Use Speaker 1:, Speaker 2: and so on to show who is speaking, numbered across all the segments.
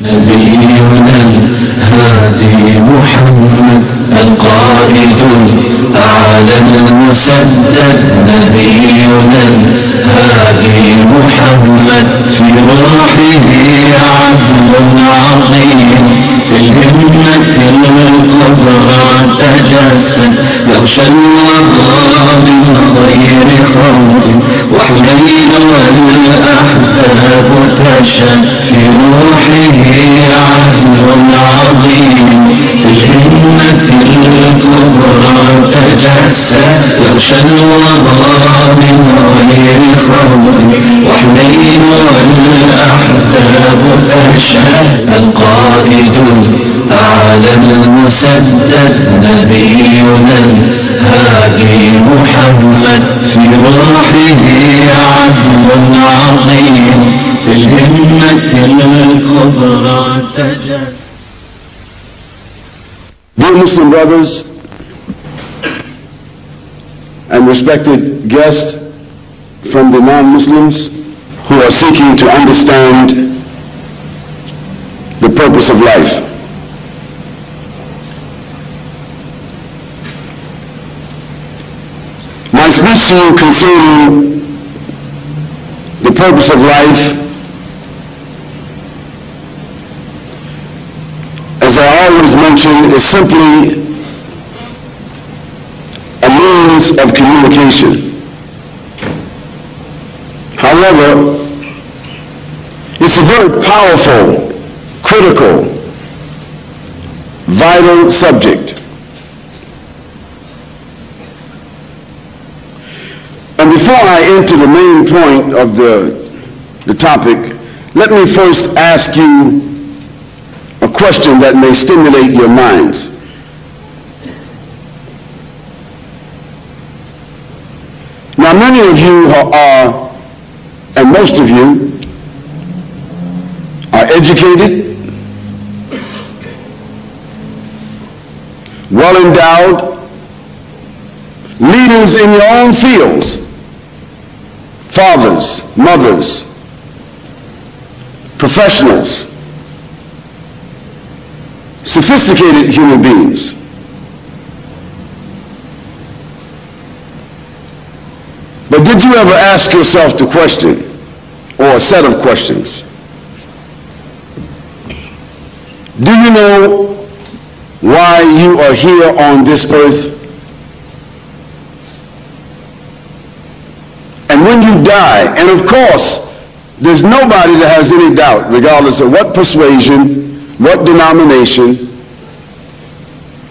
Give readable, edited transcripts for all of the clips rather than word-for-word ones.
Speaker 1: نبينا الهادي محمد القائد الأعلى المسدد. نبينا الهادي محمد في روحه عزم عظيم، في الهمة الكبرى تجسد، يغشى الوغى من غير خوف، وحنين والأحزاب تشد، في روحه عزم عظيم، في الهمة الكبرى تجسد، يغشى الوغى من غير خوف، وحنين والأحزاب تشد، القائد الأعلى المسدد. نبينا الهادي محمد في روحه عزم عظيم، في الهمة الكبرى تجسد.
Speaker 2: Dear Muslim brothers and respected guests from the non-Muslims who are seeking to understand the purpose of life. My speech to you concerning the purpose of life, as I always mention, is simply a means of communication. However, it's a very powerful, critical, vital subject. And before I enter the main point of the topic, let me first ask you a question that may stimulate your minds. Now, many of you are, and most of you, are educated, well endowed, leaders in your own fields, fathers, mothers, professionals, sophisticated human beings. But did you ever ask yourself the question, or a set of questions? Do you know why you are here on this earth? And when you die, and of course, there's nobody that has any doubt, regardless of what persuasion, what denomination,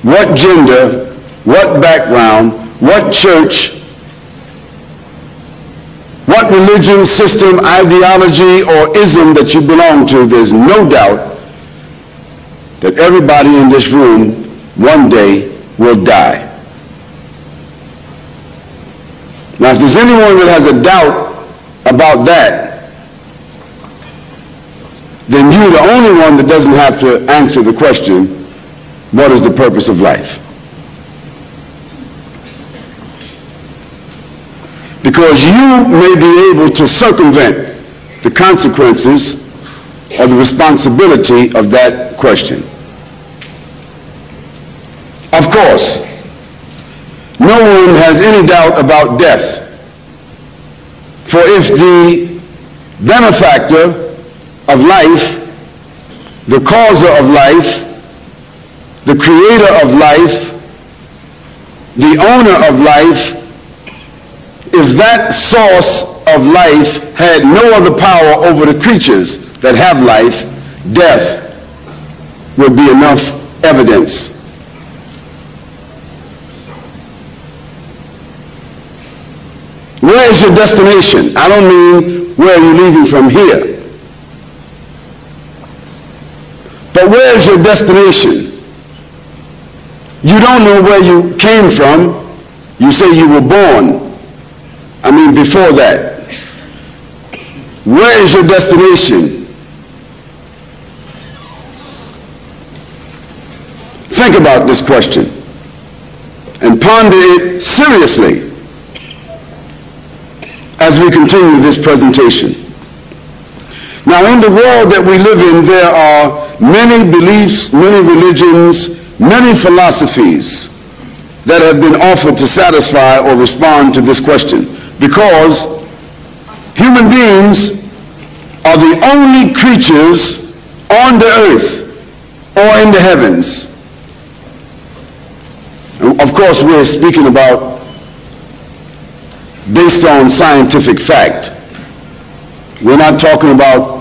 Speaker 2: what gender, what background, what church, what religion, system, ideology, or ism that you belong to, there's no doubt that everybody in this room one day will die. Now, if there's anyone that has a doubt about that, then you're the only one that doesn't have to answer the question, what is the purpose of life? Because you may be able to circumvent the consequences or the responsibility of that question. Of course, no one has any doubt about death. For if the benefactor of life, the causer of life, the creator of life, the owner of life, if that source of life had no other power over the creatures that have life, death would be enough evidence. Where is your destination? I don't mean where are you leaving from here. But where is your destination? You don't know where you came from. You say you were born. I mean before that. Where is your destination? Think about this question and ponder it seriously as we continue this presentation. Now, in the world that we live in, there are many beliefs, many religions, many philosophies that have been offered to satisfy or respond to this question, because human beings are the only creatures on the earth or in the heavens. And of course, we're speaking about based on scientific fact. We're not talking about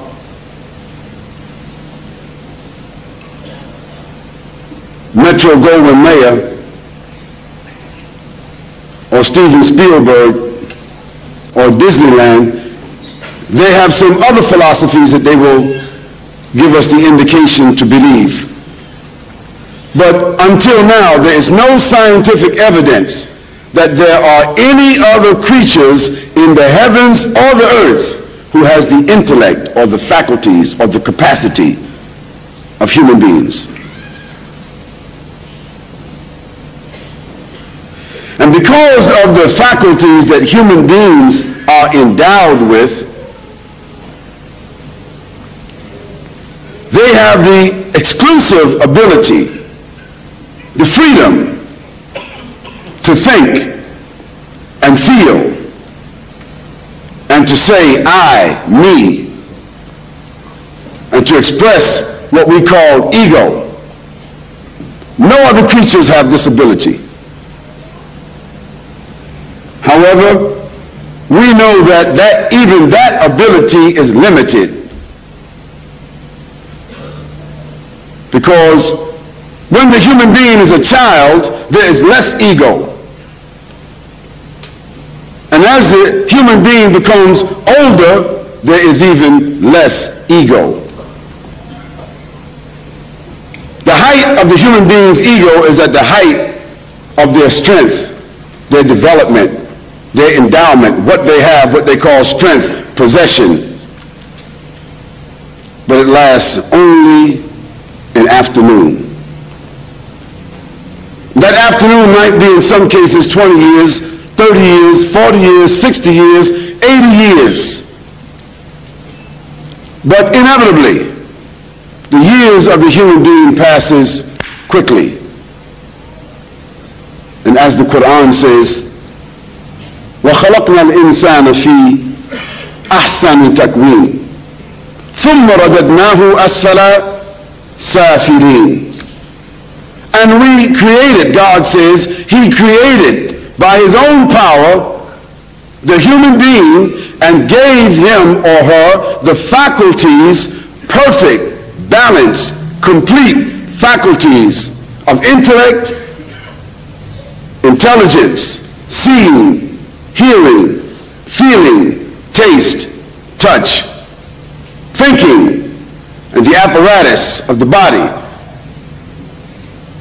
Speaker 2: Metro-Goldwyn-Mayer or Steven Spielberg or Disneyland. They have some other philosophies that they will give us the indication to believe. But until now, there is no scientific evidence that there are any other creatures in the heavens or the earth who has the intellect or the faculties or the capacity of human beings. And because of the faculties that human beings are endowed with, they have the exclusive ability, the freedom to think and feel and to say I, me, and to express what we call ego. No other creatures have this ability. However, we know that even that ability is limited, because when the human being is a child, there is less ego. And as the human being becomes older, there is even less ego. The height of the human being's ego is at the height of their strength, their development, their endowment, what they have, what they call strength, possession. But it lasts only an afternoon. That afternoon might be in some cases 20 years, 30 years, 40 years, 60 years, 80 years. But inevitably, the years of the human being passes quickly. And as the Quran says, وَخَلَقْنَا الْإِنسَانَ فِي أَحْسَنِ تَقْوِيمٍ ثُمَّ رَدَدْنَاهُ أَسْفَلَ سَافِلِينَ. And we created, God says, He created by His own power the human being and gave him or her the faculties, perfect, balanced, complete faculties of intellect, intelligence, seeing, hearing, feeling, taste, touch, thinking, and the apparatus of the body.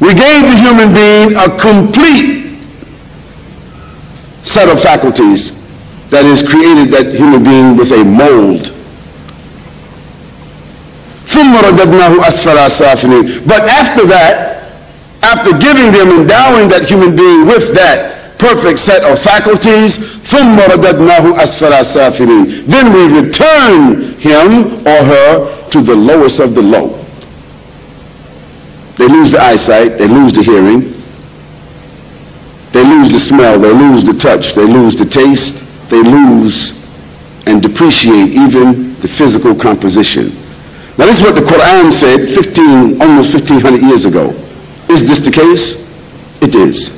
Speaker 2: We gave the human being a complete set of faculties that has created that human being with a mold. But after that, after giving them, endowing that human being with that perfect set of faculties, then we return him or her to the lowest of the low. They lose the eyesight, they lose the hearing, they lose the smell, they lose the touch, they lose the taste, they lose and depreciate even the physical composition. Now this is what the Quran said almost 1,500 years ago. Is this the case? It is.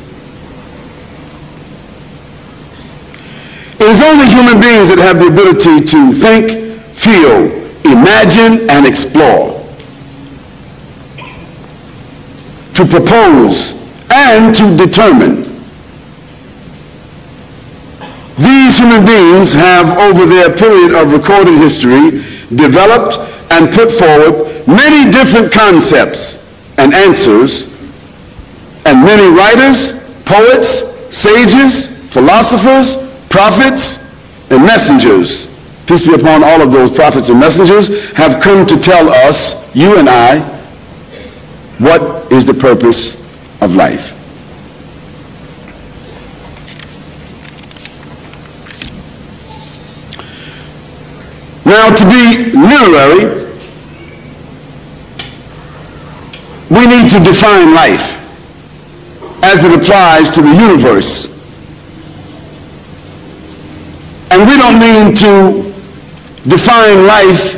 Speaker 2: It is only human beings that have the ability to think, feel, imagine, and explore, to propose, and to determine. These human beings have, over their period of recorded history, developed and put forward many different concepts and answers, and many writers, poets, sages, philosophers, prophets, and messengers, peace be upon all of those prophets and messengers, have come to tell us, you and I, what is the purpose of life. Now, to be literary, we need to define life as it applies to the universe. And we don't mean to define life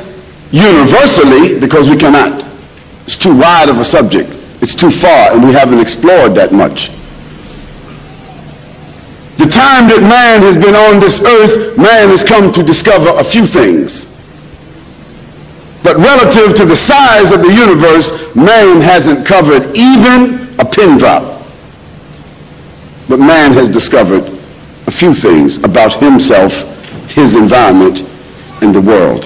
Speaker 2: universally, because we cannot. It's too wide of a subject. It's too far, and we haven't explored that much. The time that man has been on this earth, man has come to discover a few things. But relative to the size of the universe, man hasn't covered even a pin drop. But man has discovered a few things about himself, his environment, and the world.